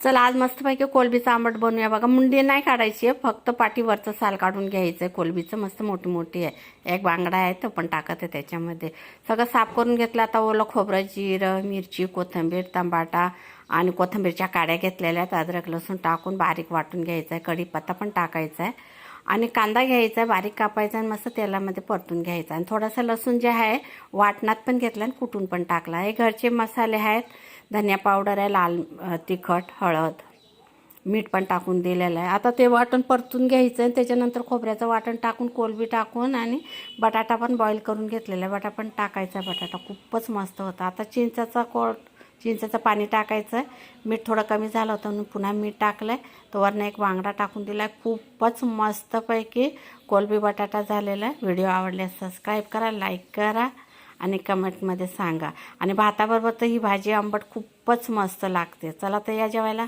चला आज मस्तपैकी कोलबीचं आंबट बनवूया बघा. मुंडी नाही काढायची आहे, फक्त पाठीवरचं साल काढून घ्यायचं आहे. कोलबीचं मस्त मोठी मोठी आहे. एक बांगडा आहे तो पण टाकत आहे त्याच्यामध्ये. सगळं साफ करून घेतलं. आता ओलं खोबरं, जिरं, मिरची, कोथिंबीर, टमाटा आणि कोथिंबीरच्या काड्या घेतलेल्या आहेत. अद्रक लसूण टाकून बारीक वाटून घ्यायचं आहे. कढीपत्ता पण टाकायचा आहे आणि कांदा घ्यायचा आहे, बारीक कापायचा आणि मस्त तेलामध्ये परतून घ्यायचा. आणि थोडासा लसूण जे आहे वाटणात पण घेतला आणि कुटून पण टाकला. हे घरचे मसाले आहेत. धनिया पावडर आहे, लाल तिखट, हळद, मीठ पण टाकून दिलेलं आहे. आता ते वाटण परतून घ्यायचं आणि त्याच्यानंतर खोबऱ्याचं वाटण टाकून कोलबी टाकून आणि बटाटा पण बॉईल करून घेतलेला आहे. बटाटा पण टाकायचा. बटाटा खूपच मस्त होता. आता चिंचेचं पाणी टाकायचं आहे. मीठ थोडं कमी झालं होतं म्हणून पुन्हा मीठ टाकलं आहे. तो वरनं एक बांगडा टाकून दिला आहे. खूपच मस्तपैकी कोलबी बटाटा झालेला आहे. व्हिडिओ आवडल्यास सबस्क्राईब करा, लाईक करा आणि कमेंटमध्ये सांगा. आणि भाताबरोबर तर ही भाजी आंबट खूपच मस्त लागते. चला तर या जेवायला.